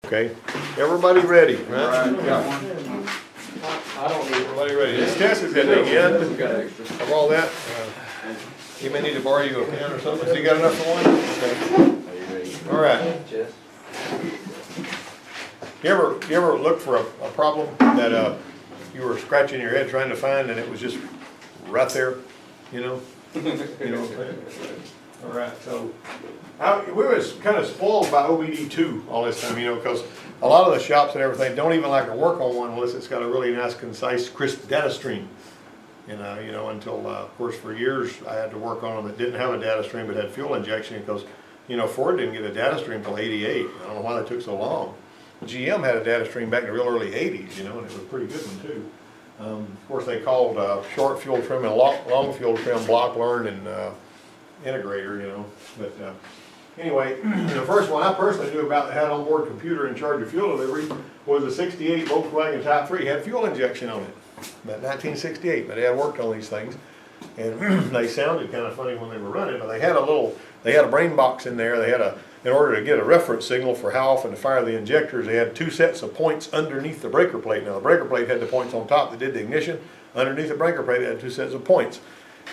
Okay, everybody ready, right? Alright, got one. I don't need Everybody ready? This test is at the end of all that. You may need to borrow you a pen or something. So you got enough for one? Okay. All right. You ever look for a problem that you were scratching your head trying to find and it was just right there, you know? You know what I'm saying? All right, so we was kind of spoiled by OBD2 all this time, you know, because a lot of the shops and everything don't even like to work on one unless it's got a really nice, concise, crisp data stream. And you know, until of course for years I had to work on them that didn't have a data stream but had fuel injection because, you know, Ford didn't get a data stream until '88. I don't know why that took so long. GM had a data stream back in the real early '80s, you know, and it was a pretty good one too. Of course, they called short fuel trim and long fuel trim block learn and integrator, you know. But anyway, the first one I personally knew about that had onboard computer in charge of fuel delivery was a '68 Volkswagen Type 3. It had fuel injection on it, about 1968. But they had worked on these things, and they sounded kind of funny when they were running. But they had a brain box in there. They had in order to get a reference signal for how often to fire the injectors, they had two sets of points underneath the breaker plate. Now the breaker plate had the points on top that did the ignition. Underneath the breaker plate, it had two sets of points.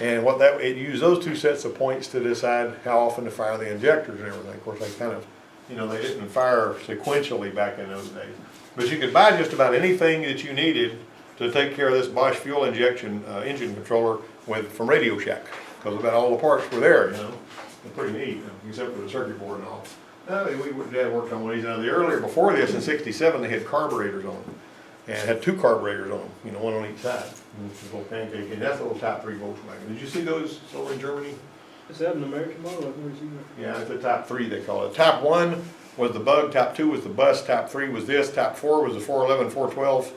And it used those two sets of points to decide how often to fire the injectors and everything. Of course, they kind of, you know, they didn't fire sequentially back in those days. But you could buy just about anything that you needed to take care of this Bosch fuel injection engine controller from Radio Shack, because about all the parts were there, you know. It's pretty neat, you know, except for the circuit board and all. Dad worked on one of these. Now, before this, in '67, they had carburetors on them. And had two carburetors on them, you know, one on each side. And this is a little pancake, and that's a little Type 3 Volkswagen. Did you see those over in Germany? Is that an American model? I've never seen that. Yeah, it's a Type 3 they call it. Type 1 was the Bug, Type 2 was the Bus, Type 3 was this, Type 4 was the 411, 412,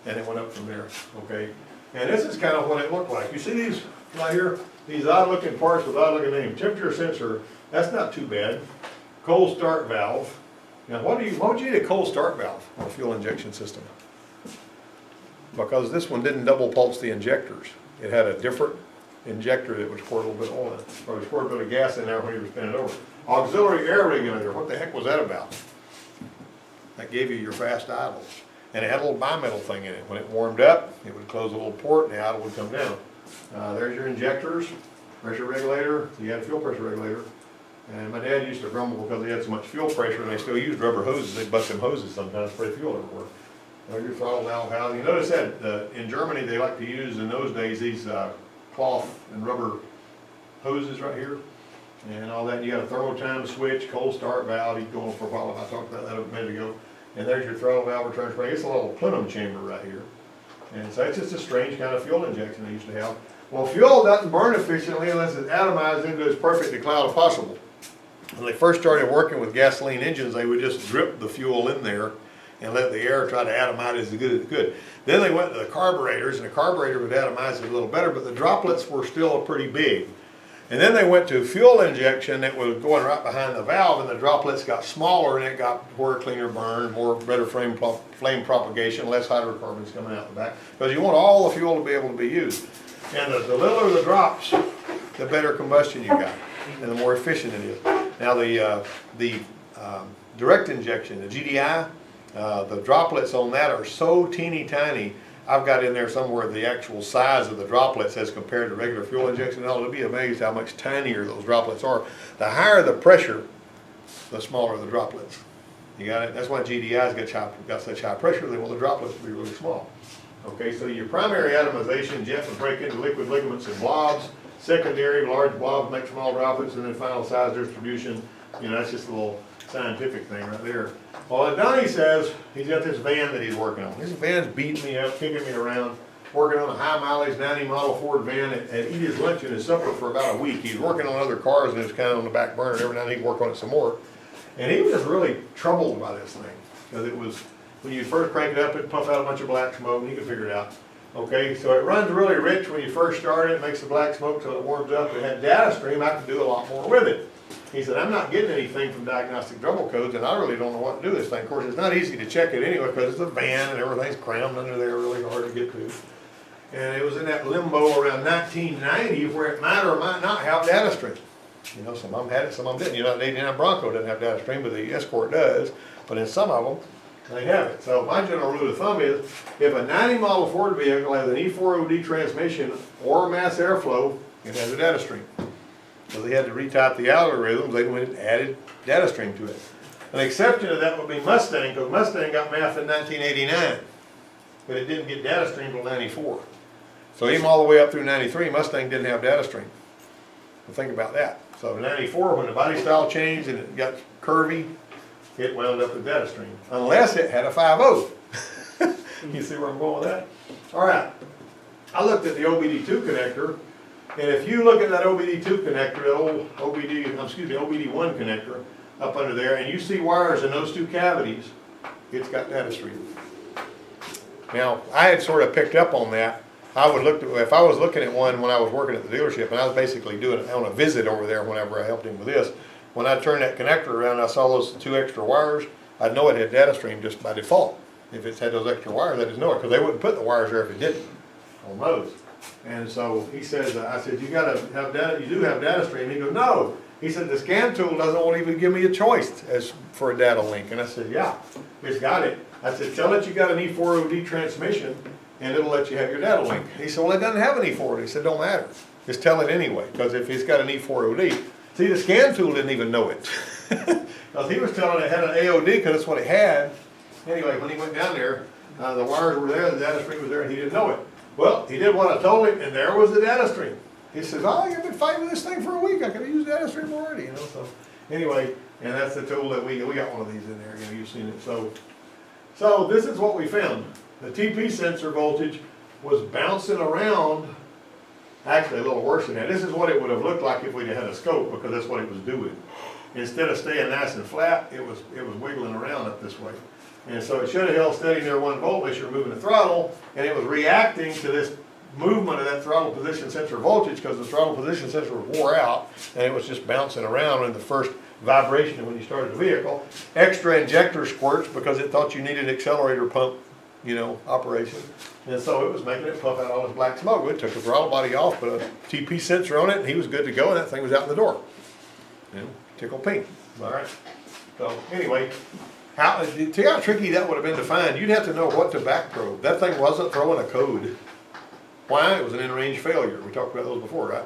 and it went up from there, okay? And this is kind of what it looked like. You see these right here? These odd-looking parts with odd-looking names. Temperature sensor, that's not too bad. Cold start valve. Now, why would you need a cold start valve on a fuel injection system? Because this one didn't double pulse the injectors. It had a different injector that would squirt a little bit of oil, or would squirt a bit of gas in there when you were spinning it over. Auxiliary air regulator, what the heck was that about? That gave you your fast idles. And it had a little bimetal thing in it. When it warmed up, it would close a little port and the idle would come down. There's your injectors, pressure regulator, so you had a fuel pressure regulator. And my dad used to grumble because he had so much fuel pressure and they still used rubber hoses. They'd bust them hoses sometimes to spray fuel everywhere. Your throttle valve housing. You notice that in Germany they like to use in those days these cloth and rubber hoses right here and all that. You got a thermal time switch, cold start valve. You go on for a while. I talked about that a minute ago. And there's your throttle valve return spring. It's a little plenum chamber right here. And so it's just a strange kind of fuel injection they used to have. Well, fuel doesn't burn efficiently unless it's atomized into as perfect a cloud as possible. When they first started working with gasoline engines, they would just drip the fuel in there and let the air try to atomize as good as it could. Then they went to the carburetors, and the carburetor would atomize it a little better, but the droplets were still pretty big. And then they went to fuel injection that was going right behind the valve, and the droplets got smaller, and it got where cleaner burn, better flame propagation, less hydrocarbons coming out the back, because you want all the fuel to be able to be used. And the littler the drops, the better combustion you got, and the more efficient it is. Now the direct injection, the GDI, the droplets on that are so teeny tiny. I've got in there somewhere the actual size of the droplets as compared to regular fuel injection. You'll be amazed how much tinier those droplets are. The higher the pressure, the smaller the droplets. You got it? That's why GDI's got such high pressure. They want the droplets to be really small. Okay, so your primary atomization, jet would break into liquid ligaments and blobs. Secondary, large blobs make small droplets, and then final size distribution. You know, that's just a little scientific thing right there. Well, Donnie says he's got this van that he's working on. This van's beating me up, kicking me around, working on a high mileage 90 model Ford van and eat his lunch and his supper for about a week. He's working on other cars and it's kind of on the back burner. Every now and then he'd work on it some more. And he was just really troubled by this thing. Because it was, when you first crank it up, it'd puff out a bunch of black smoke and he could figure it out. Okay, so it runs really rich when you first start it, makes the black smoke till it warms up. It had data stream, I could do a lot more with it. He said, I'm not getting anything from diagnostic trouble codes, and I really don't know what to do with this thing. Of course, it's not easy to check it anyway because it's a van and everything's crammed under there, really hard to get to. And it was in that limbo around 1990 where it might or might not have data stream. You know, some of them had it, some of them didn't. You know, the '89 Bronco doesn't have data stream, but the Escort does. but in some of them, they have it. So my general rule of thumb is, if a 90 model Ford vehicle has an E4OD transmission or mass airflow, it has a data stream. So they had to retype the algorithms, they went and added data stream to it. An exception to that would be Mustang, because Mustang got math in 1989, but it didn't get data stream until 94. So even all the way up through 93, Mustang didn't have data stream. Well, think about that. So in 94, when the body style changed and it got curvy, it wound up with data stream. Unless it had a 5.0. You see where I'm going with that? All right. I looked at the OBD2 connector, and if you look at that OBD2 connector, the old OBD1 connector up under there, and you see wires in those two cavities, it's got data stream. Now, I had sort of picked up on that. If I was looking at one when I was working at the dealership, and I was basically doing it on a visit over there whenever I helped him with this, when I turned that connector around, I saw those 2 extra wires, I'd know it had data stream just by default. If it's had those extra wires, I just know it, because they wouldn't put the wires there if it didn't on those. And so he says, I said, you gotta have data, you do have data stream. He goes, no. He said, the scan tool doesn't even give me a choice as for a data link. And I said, yeah, it's got it. I said, tell it you got an E4OD transmission, and it'll let you have your data link. He said, well, it doesn't have an E4OD. He said, don't matter. Just tell it anyway, because if it's got an E4OD, see, the scan tool didn't even know it. Because he was telling it had an AOD because that's what it had. Anyway, when he went down there, the wires were there, the data stream was there, and he didn't know it. Well, he did what I told him, and there was the data stream. He says, oh, you've been fighting this thing for a week. I could have used data stream already, you know. So anyway, and that's the tool that we got one of these in there. You know, you've seen it. So this is what we found. The TP sensor voltage was bouncing around. Actually, a little worse than that. This is what it would have looked like if we'd had a scope, because that's what it was doing. Instead of staying nice and flat, it was wiggling around up this way. And so it should have held steady near 1 volt as you're moving the throttle, and it was reacting to this movement of that throttle position sensor voltage, because the throttle position sensor wore out, and it was just bouncing around in the first vibration when you started the vehicle. Extra injector squirts because it thought you needed accelerator pump, you know, operation. And so it was making it puff out all this black smoke. It took the throttle body off, put a TP sensor on it, and he was good to go, and that thing was out the door. You know, tickle pink. All right. So anyway, see how tricky that would have been to find. You'd have to know what to back probe. That thing wasn't throwing a code. Why? It was an in-range failure. We talked about those before, right?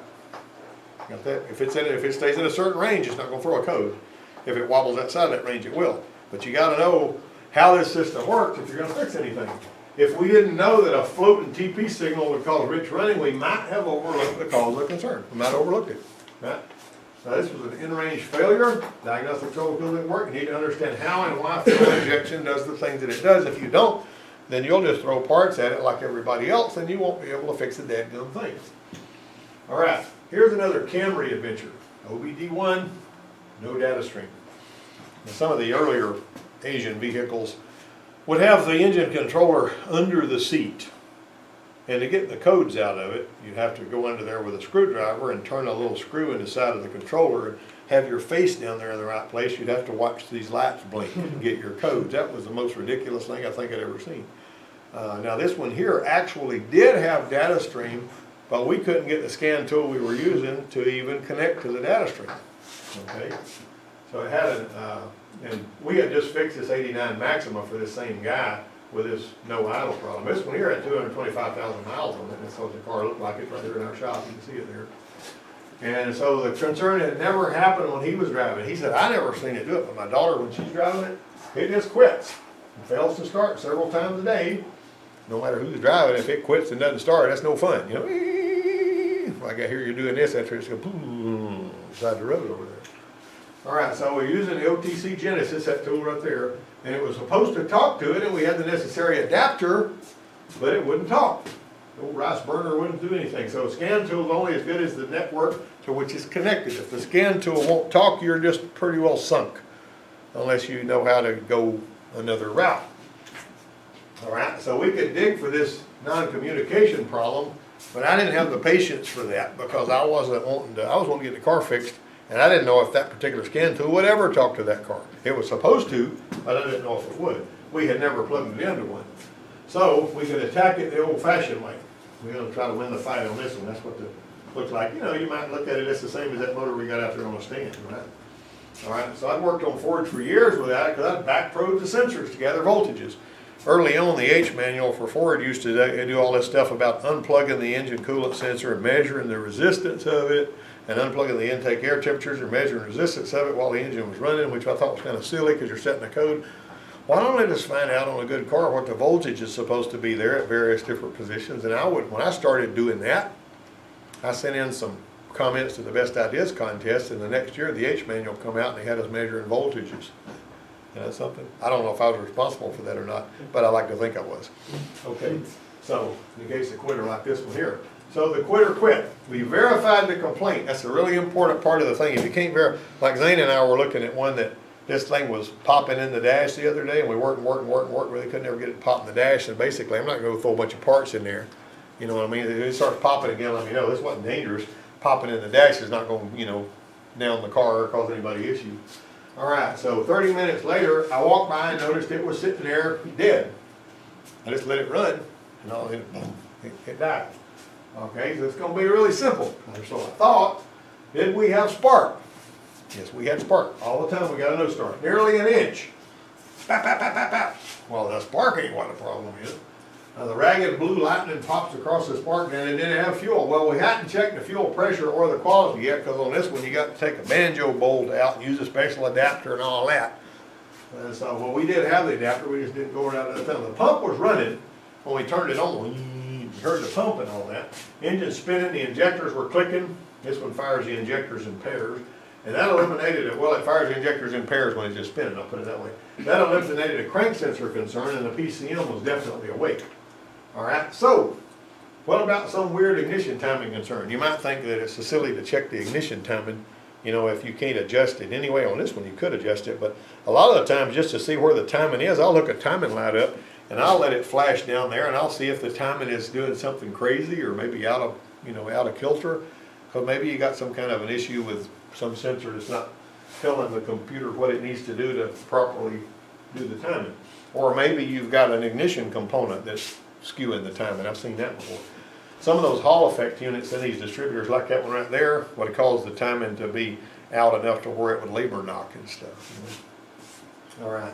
Got that? If it stays in a certain range, it's not going to throw a code. If it wobbles outside that range, it will. But you got to know how this system works if you're going to fix anything. If we didn't know that a floating TP signal would cause rich running, we might have overlooked the cause of concern. We might have overlooked it. Right? Now this was an in-range failure. Diagnostic trouble didn't work. You need to understand how and why fuel injection does the things that it does. If you don't, then you'll just throw parts at it like everybody else, and you won't be able to fix the dadgum thing. All right, here's another Camry adventure. OBD1, no data stream. Now, some of the earlier Asian vehicles would have the engine controller under the seat. And to get the codes out of it, you'd have to go under there with a screwdriver and turn a little screw in the side of the controller and have your face down there in the right place. You'd have to watch these lights blink and get your codes. That was the most ridiculous thing I think I'd ever seen. Now this one here actually did have data stream, but we couldn't get the scan tool we were using to even connect to the data stream. Okay, so it had and we had just fixed this 89 Maxima for this same guy with this no idle problem. This one here had 225,000 miles on it, and so the car looked like it right there in our shop. You can see it there. And so the concern had never happened when he was driving. He said, I never seen it do it, but my daughter, when she's driving it, it just quits. It fails to start several times a day. No matter who's driving, if it quits and doesn't start, that's no fun. You know, like I hear you doing this, after it's going boom, beside the road over there. All right, so we're using the OTC Genesis, that tool right there, and it was supposed to talk to it, and we had the necessary adapter, but it wouldn't talk. The old rice burner wouldn't do anything. So a scan tool is only as good as the network to which it's connected. If the scan tool won't talk, you're just pretty well sunk, unless you know how to go another route. All right, so we could dig for this non-communication problem, but I didn't have the patience for that because I was wanting to get the car fixed, and I didn't know if that particular scan tool would ever talk to that car. It was supposed to, but I didn't know if it would. We had never plugged it into one. So we could attack it the old-fashioned way. We're going to try to win the fight on this one. That's what it looks like. You know, you might look at it, it's the same as that motor we got out there on the stand, right? All right, so I'd worked on Fords for years with that because I'd back probed the sensors to gather voltages. Early on, the H manual for Ford used to do all this stuff about unplugging the engine coolant sensor and measuring the resistance of it, and unplugging the intake air temperatures and measuring resistance of it while the engine was running, which I thought was kind of silly because you're setting a code. Why don't I just find out on a good car what the voltage is supposed to be there at various different positions? And when I started doing that, I sent in some comments to the Best Ideas contest, and the next year the H manual come out and they had us measuring voltages. And that's something, I don't know if I was responsible for that or not, but I like to think I was. Okay, so in case the quitter like this one here. So the quitter quit. We verified the complaint. That's a really important part of the thing. If you can't verify, like Zane and I were looking at one that this thing was popping in the dash the other day, and we worked, really couldn't ever get it to pop in the dash, and basically I'm not going to throw a bunch of parts in there. You know what I mean? If it starts popping again, let me know. This wasn't dangerous. Popping in the dash is not going to, you know, down the car or cause anybody issue. All right, so 30 minutes later, I walked by and noticed it was sitting there dead. I just let it run, and all it died. Okay, so it's going to be really simple. So I thought, did we have spark? Yes, we had spark. All the time we got a no start. Nearly an inch. Bap, bap, bap, bap, bap. Well, the spark ain't what the problem is. The ragged blue lightning pops across the spark and it didn't have fuel. Well, we hadn't checked the fuel pressure or the quality yet, because on this one you got to take a banjo bolt out and use a special adapter and all that. And so, well, we did have the adapter, we just didn't go around that time. The pump was running when we turned it on. You heard the pump and all that. Engine spinning, the injectors were clicking. This one fires the injectors in pairs. And that eliminated it. Well, it fires the injectors in pairs when it's just spinning, I'll put it that way. That eliminated a crank sensor concern, and the PCM was definitely awake. All right, so what about some weird ignition timing concern? You might think that it's silly to check the ignition timing, you know, if you can't adjust it anyway. On this one you could adjust it, but a lot of the times just to see where the timing is, I'll look at timing light up and I'll let it flash down there and I'll see if the timing is doing something crazy or maybe out of, you know, out of kilter, because maybe you got some kind of an issue with some sensor that's not telling the computer what it needs to do to properly do the timing. Or maybe you've got an ignition component that's skewing the timing. I've seen that before. Some of those Hall effect units in these distributors, like that one right there, what it calls the timing to be out enough to where it would labor knock and stuff. You know? All right.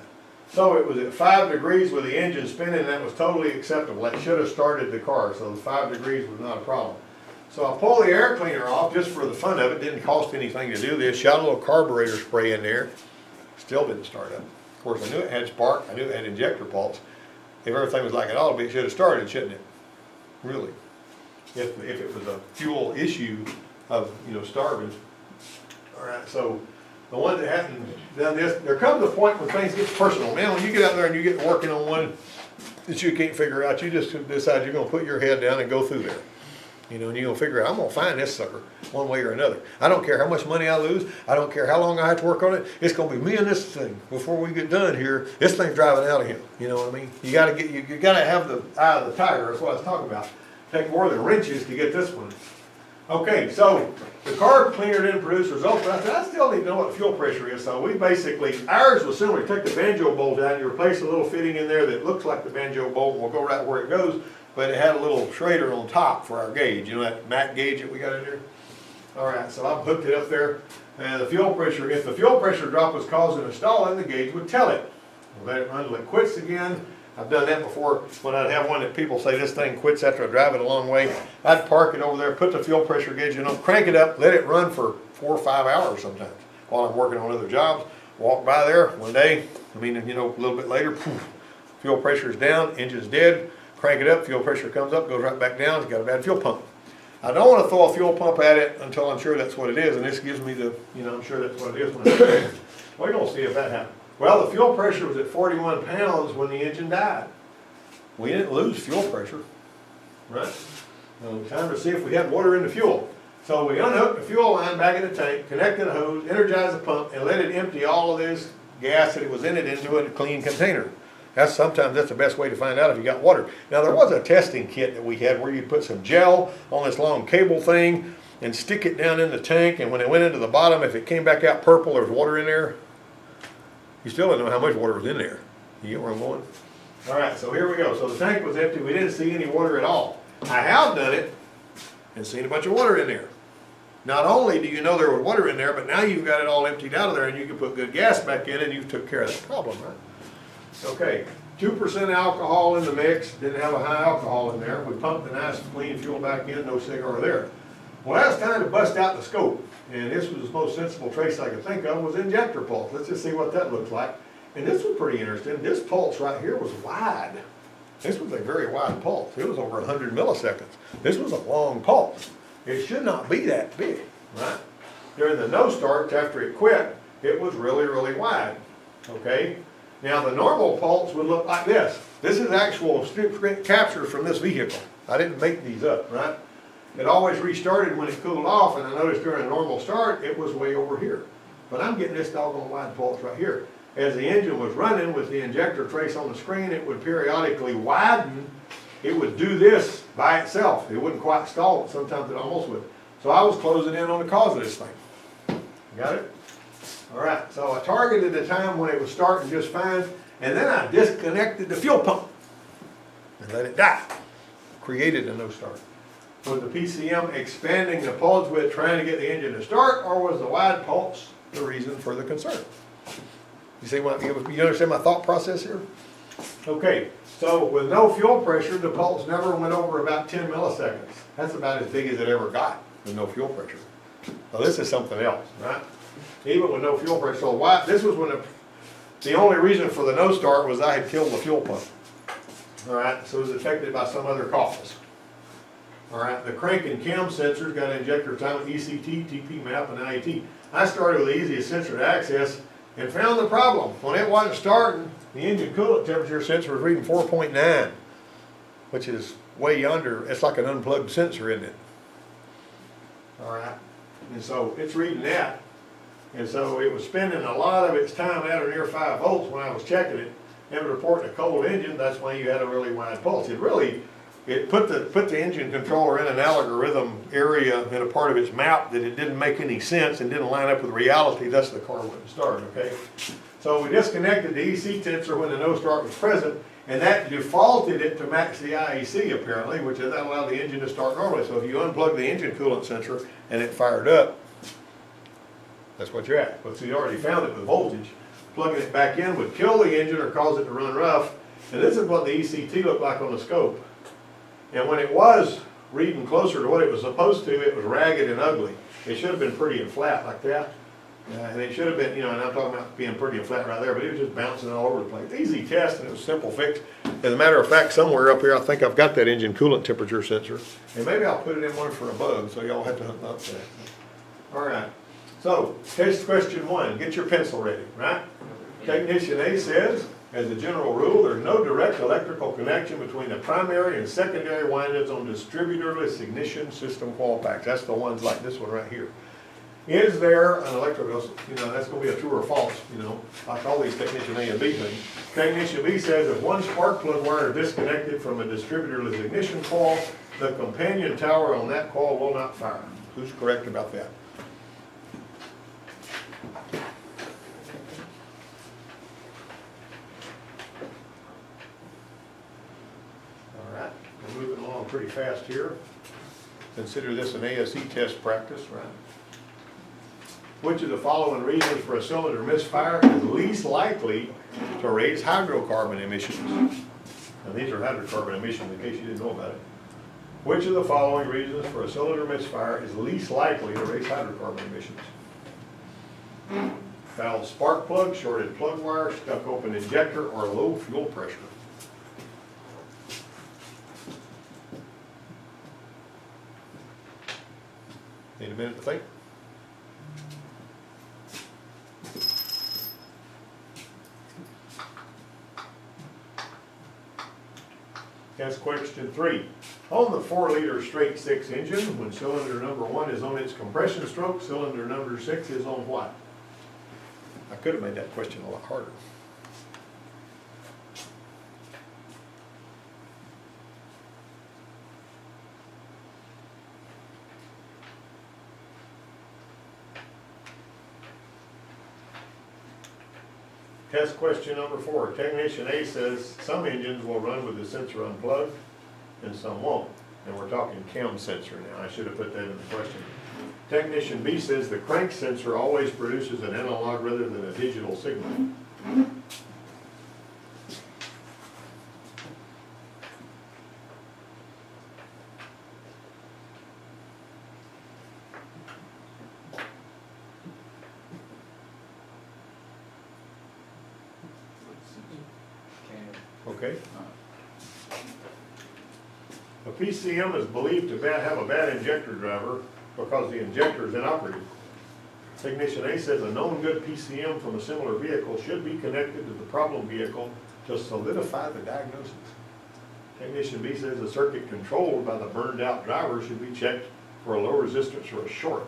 So it was at 5 degrees with the engine spinning, and that was totally acceptable. That should have started the car, so the 5 degrees was not a problem. So I pulled the air cleaner off just for the fun of it. Didn't cost anything to do this. Shot a little carburetor spray in there. Still didn't start up. Of course, I knew it had spark. I knew it had injector pulse. If everything was like it ought to be, it should have started, shouldn't it? Really. If it was a fuel issue of, you know, starving. All right, so the one that hadn't done this, there comes a point when things get personal. Man, when you get out there and you get working on one that you can't figure out, you just decide you're going to put your head down and go through there. You know, and you're going to figure out, I'm going to find this sucker one way or another. I don't care how much money I lose. I don't care how long I have to work on it. It's going to be me and this thing. Before we get done here, this thing's driving out of here. You know what I mean? You got to have the eye of the tiger. That's what I was talking about. Take more than wrenches to get this one. Okay, so the carb cleaner didn't produce results, but I said, I still need to know what the fuel pressure is. So we basically, ours was similar. You take the banjo bolt out, you replace a little fitting in there that looks like the banjo bolt, and we'll go right where it goes. But it had a little Schrader on top for our gauge. You know that MAC gauge that we got in there? All right, so I've hooked it up there. And the fuel pressure, if the fuel pressure drop was causing a stall, the gauge would tell it. We'll let it run till it quits again. I've done that before when I'd have one that people say this thing quits after I drive it a long way. I'd park it over there, put the fuel pressure gauge in, crank it up, let it run for 4 or 5 hours sometimes while I'm working on other jobs. Walk by there one day, a little bit later, poof, fuel pressure's down, engine's dead. Crank it up, fuel pressure comes up, goes right back down, it's got a bad fuel pump. I don't want to throw a fuel pump at it until I'm sure that's what it is, and this gives me the, I'm sure that's what it is when we're going to see if that happens. Well, the fuel pressure was at 41 pounds when the engine died. We didn't lose fuel pressure, right? Time to see if we had water in the fuel. So we unhooked the fuel line back in the tank, connected a hose, energized the pump, and let it empty all of this gas that was in it into a clean container. Sometimes that's the best way to find out if you got water. Now there was a testing kit that we had where you put some gel on this long cable thing and stick it down in the tank, and when it went into the bottom, if it came back out purple, there was water in there. You still don't know how much water was in there. You get where I'm going? All right, so here we go. So the tank was empty. We didn't see any water at all. I have done it and seen a bunch of water in there. not only do you know there was water in there, but now you've got it all emptied out of there and you can put good gas back in and you took care of that problem, right? Okay, 2% alcohol in the mix, didn't have a high alcohol in there. We pumped the nice clean fuel back in, no cigar there. Well, that was time to bust out the scope. And this was the most sensible trace I could think of was injector pulse. Let's just see what that looks like. And this was pretty interesting. This pulse right here was wide. This was a very wide pulse. It was over 100 milliseconds. This was a long pulse. It should not be that big, right? During the no starts, after it quit, it was really, really wide, okay? Now the normal pulse would look like this. This is actual captures from this vehicle. I didn't make these up, right? It always restarted when it cooled off, and I noticed during a normal start, it was way over here. But I'm getting this doggone wide pulse right here. As the engine was running with the injector trace on the screen, it would periodically widen. It would do this by itself. It wouldn't quite stall it. Sometimes it almost would. So I was closing in on the cause of this thing. Got it? All right, so I targeted the time when it was starting just fine, and then I disconnected the fuel pump and let it die. Created a no start. Was the PCM expanding the pulse width trying to get the engine to start, or was the wide pulse the reason for the concern? You see what, you understand my thought process here? Okay, so with no fuel pressure, the pulse never went over about 10 milliseconds. That's about as big as it ever got with no fuel pressure. So this is something else, right? Even with no fuel pressure. So why, this was when the only reason for the no start was I had killed the fuel pump. All right, so it was affected by some other cause. All right, the crank and cam sensors got an injector time with ECT, TP map, and IAT. I started with the easiest sensor to access and found the problem. When it wasn't starting, the engine coolant temperature sensor was reading 4.9, which is way under. It's like an unplugged sensor, isn't it? All right, and so it's reading that. And so it was spending a lot of its time at or near 5 volts when I was checking it. And reporting a cold engine, that's why you had a really wide pulse. It put the engine controller in an algorithm area in a part of its map that it didn't make any sense and didn't line up with reality, thus the car wouldn't start, okay? So we disconnected the EC sensor when the no start was present, and that defaulted it to max the IEC apparently, which is that allowed the engine to start normally. So if you unplug the engine coolant sensor and it fired up, that's what you're at. But so you already found it with voltage. Plugging it back in would kill the engine or cause it to run rough. And this is what the ECT looked like on the scope. And when it was reading closer to what it was supposed to, it was ragged and ugly. It should have been pretty and flat like that. And it should have been, you know, and I'm talking about being pretty and flat right there, but it was just bouncing all over the place. Easy test, and it was a simple fix. As a matter of fact, somewhere up here, I think I've got that engine coolant temperature sensor. And maybe I'll put it in one for a bug, so y'all have to hunt up for that. All right. So, test question 1. Get your pencil ready, right? Technician A says, as a general rule, there's no direct electrical connection between the primary and secondary windings on distributorless ignition system coil packs. That's the ones like this one right here. Is there an electrical, you know, that's going to be a true or false, you know, like all these technician A and B things. Technician B says if one spark plug wire is disconnected from a distributorless ignition coil, the companion tower on that coil will not fire. Who's correct about that? We're moving along pretty fast here. Consider this an ASE test practice, right? Which of the following reasons for a cylinder misfire is least likely to raise hydrocarbon emissions? And these are hydrocarbon emissions in case you didn't know about it. Which of the following reasons for a cylinder misfire is least likely to raise hydrocarbon emissions? Fouled spark plug, shorted plug wire, stuck open injector, or low fuel pressure? Need a minute to think? That's question 3. On the 4-liter straight 6 engine, when cylinder number 1 is on its compression stroke, cylinder number 6 is on what? I could have made that question a lot harder. Test question number 4. Technician A says some engines will run with the sensor unplugged and some won't. And we're talking cam sensor now. I should have put that in the question. Technician B says the crank sensor always produces an analog rather than a digital signal. Okay? A PCM is believed to have a bad injector driver because the injector is inoperative. Technician A says a known good PCM from a similar vehicle should be connected to the problem vehicle to solidify the diagnosis. Technician B says a circuit controlled by the burned out driver should be checked for a low resistance or a short.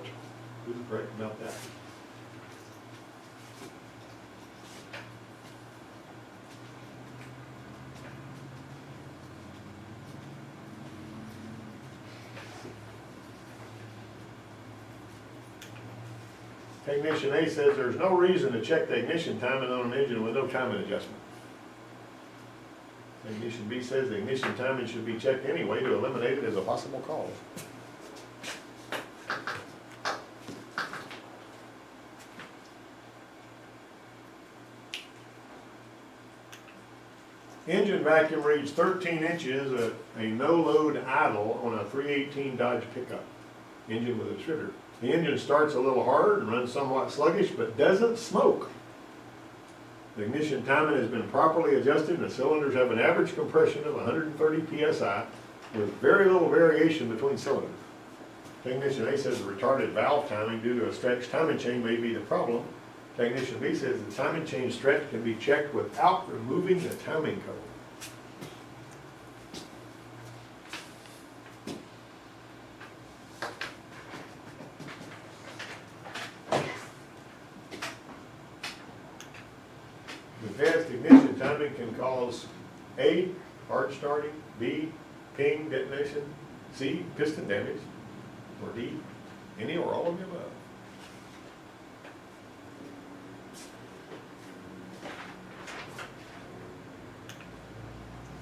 Who's correct about that? Technician A says there's no reason to check the ignition timing on an engine with no timing adjustment. Technician B says the ignition timing should be checked anyway to eliminate it as a possible cause. Engine vacuum reads 13 inches at a no-load idle on a 318 Dodge pickup. Engine with a distributor. The engine starts a little hard and runs somewhat sluggish, but doesn't smoke. The ignition timing has been properly adjusted and the cylinders have an average compression of 130 psi with very little variation between cylinders. Technician A says the retarded valve timing due to a stretched timing chain may be the problem. Technician B says the timing chain stretch can be checked without removing the timing code. Advanced ignition timing can cause A, hard starting, B, ping detonation, C, piston damage, or D, any or all of the above.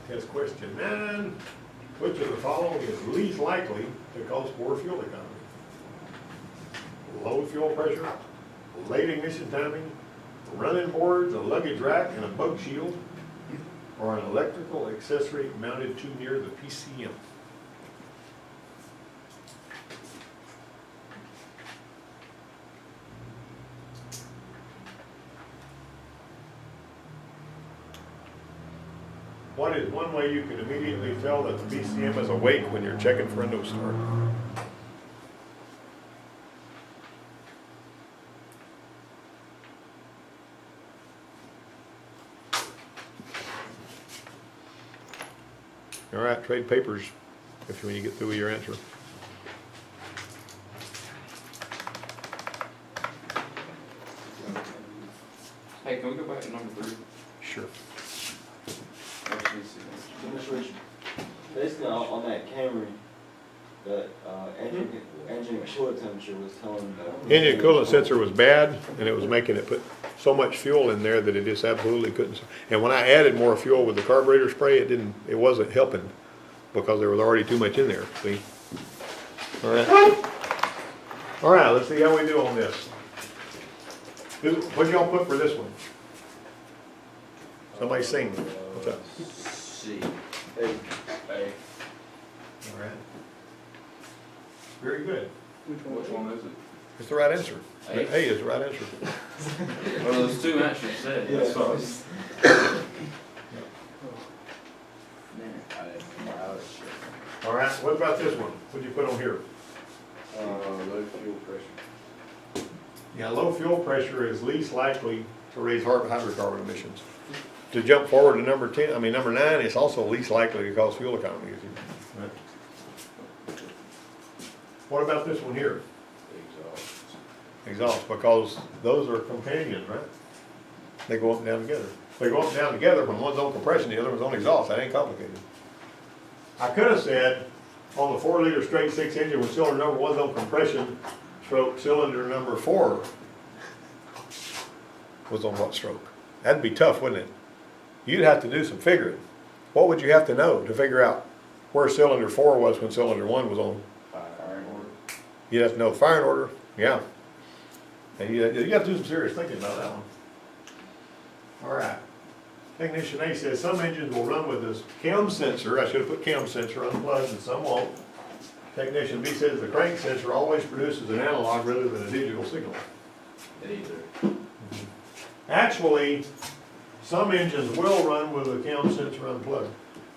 Test question 9. Which of the following is least likely to cause poor fuel economy? Low fuel pressure, late ignition timing, running boards, a luggage rack, and a bug shield, or an electrical accessory mounted too near the PCM. What is one way you can immediately tell that the PCM is awake when you're checking for a no start? All right, trade papers when you get through with your answer. Hey, can we go back to number 3? Sure. Basically, on that Camry, the engine coolant temperature was telling the Engine coolant sensor was bad, and it was making it put so much fuel in there that it just absolutely couldn't. And when I added more fuel with the carburetor spray, it wasn't helping because there was already too much in there. See? All right. All right. Let's see how we do on this. What y'all put for this one? Somebody sing. What's up? C. A. All right. Very good. Which one is it? It's the right answer. A? A is the right answer. Well, there's 2 answers said, Yeah, that's fine. it's- All right. What about this one? What'd you put on here? Low fuel pressure. Yeah, low fuel pressure is least likely to raise hydrocarbon emissions. To jump forward to number 9, it's also least likely to cause fuel economy issues. What about this one here? Exhaust, because those are companions, right? They go up and down together. They go up and down together when one's on compression, the other one's on exhaust. That ain't complicated. I could have said on the 4-liter straight 6 engine with cylinder number 1's on compression, stroke cylinder number 4 was on what stroke? That'd be tough, wouldn't it? You'd have to do some figuring. What would you have to know to figure out where cylinder 4 was when cylinder 1 was on? You'd have to know the firing order, yeah. And you have to do some serious thinking about that one. All right. Technician A says some engines will run with this cam sensor, I should have put cam sensor unplugged, and some won't. Technician B says the crank sensor always produces an analog rather than a digital signal. Either. Actually, some engines will run with a cam sensor unplugged.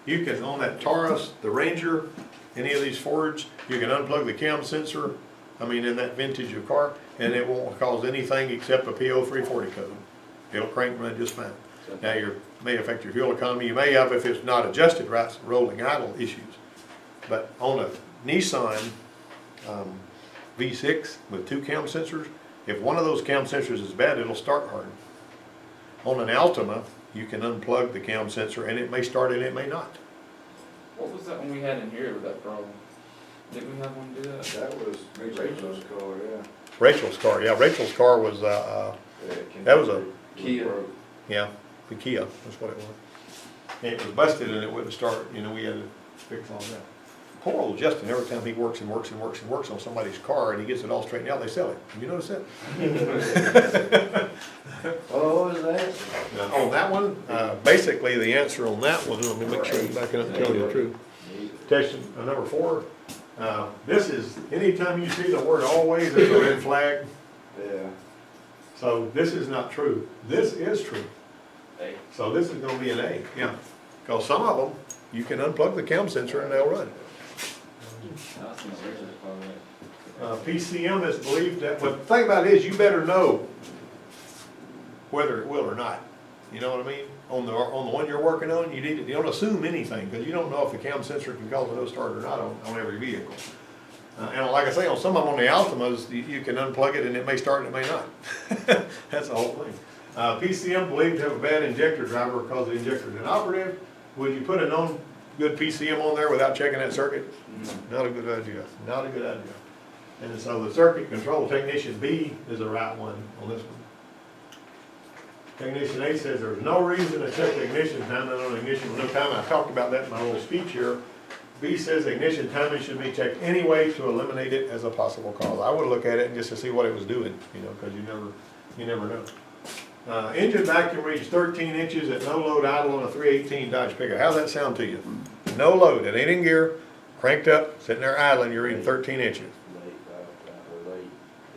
You can, on that Taurus, the Ranger, any of these Fords, you can unplug the cam sensor, in that vintage of car, and it won't cause anything except a PO 340 code. It'll crank and run just fine. Now, may affect your fuel economy. You may have, if it's not adjusted right, some rolling idle issues. But on a Nissan V6 with 2 cam sensors, if one of those cam sensors is bad, it'll start hard. On an Altima, you can unplug the cam sensor and it may start and it may not. What was that one we had in here with that problem? Didn't we have one do that? That was Rachel's car, yeah. Rachel's car, yeah, Rachel's car was, that was a, Kia. yeah, the Kia, that's what it was. And it was busted and it wouldn't start, we had to fix all that. Poor old Justin, every time he works and works and works and works on somebody's car and he gets it all straightened out, they sell it. Have you noticed that? Oh, what was that? Now, on that one, basically the answer on that one, let me make sure I'm backing up and telling you the truth. Question number 4, this is, anytime you see the word always, it's a red flag. Yeah. So this is not true. This is true. Hey. So this is gonna be an A, yeah. Because some of them, you can unplug the cam sensor and they'll run. I've seen Rachel's car, right? PCM is believed that, but the thing about it is you better know whether it will or not. You know what I mean? On the one you're working on, you don't assume anything because you don't know if the cam sensor can cause a no start or not on every vehicle. And like I say, on some of them on the Altimas, you can unplug it and it may start and it may not. That's the whole thing. PCM believed to have a bad injector driver because the injector is inoperative. Would you put a known good PCM on there without checking that circuit? Not a good idea. Not a good idea. And so the circuit control technician B is the right one on this one. Technician A says there's no reason to check the ignition timing on ignition with no timing. I talked about that in my little speech here. B says ignition timing should be checked anyway to eliminate it as a possible cause. I would look at it just to see what it was doing, because you never know. Engine vacuum reads 13 inches at no load idle on a 318 Dodge pickup. How's that sound to you? No load, it ain't in gear, cranked up, sitting there idling, you're reading 13 inches. Late valve time, or late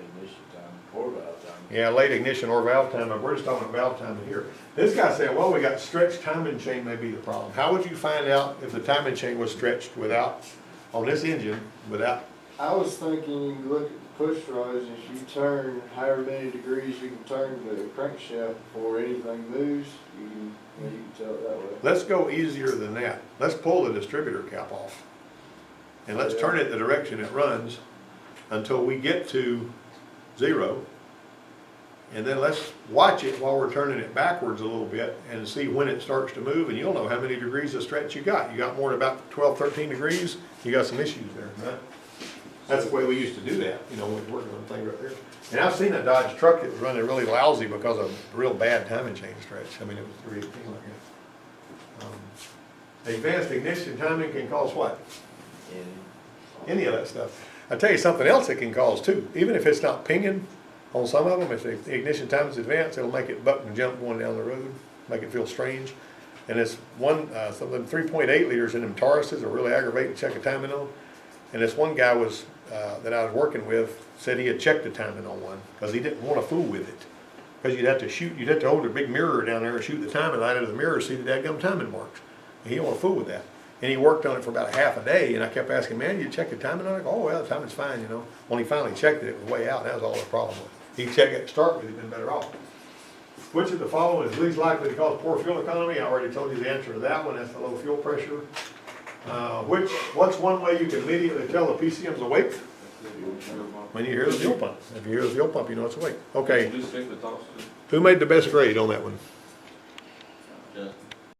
ignition time, or valve time. Yeah, late ignition or valve time, but we're just talking about valve time here. This guy said, well, we got stretched timing chain may be the problem. How would you find out if the timing chain was stretched on this engine, without? I was thinking you can look at the push rods, if you turn however many degrees you can turn the crankshaft before anything moves, you can tell it that way. Let's go easier than that. Let's pull the distributor cap off. And let's turn it the direction it runs until we get to 0. And then let's watch it while we're turning it backwards a little bit and see when it starts to move, and you'll know how many degrees of stretch you got. You got more than about 12, 13 degrees, you got some issues there, right? That's the way we used to do that, when we're working on things right there. And I've seen a Dodge truck that was running really lousy because of real bad timing chain stretch. It was 318 like that. Advanced ignition timing can cause what? Any of that stuff. I tell you something else it can cause too. Even if it's not pinging on some of them, if the ignition time is advanced, it'll make it buck and jump going down the road, make it feel strange. And it's something 3.8 liters in them Tauruses are really aggravating to check the timing on. And this one guy that I was working with said he had checked the timing on one because he didn't want to fool with it. Because you'd have to hold a big mirror down there and shoot the timing light out of the mirror to see the dadgum timing marks. And he didn't want to fool with that. And he worked on it for about a half a day, and I kept asking, man, you check the timing on it? Oh, well, the timing's fine, When he finally checked it, it was way out, and that was all the problem was. He checked it to start with, he'd been better off. Which of the following is least likely to cause poor fuel economy? I already told you the answer to that one, that's the low fuel pressure. What's one way you can immediately tell the PCM's awake? When you hear the fuel pump. If you hear the fuel pump, you know it's awake. Okay, Just stick the top. who made the best grade on that one?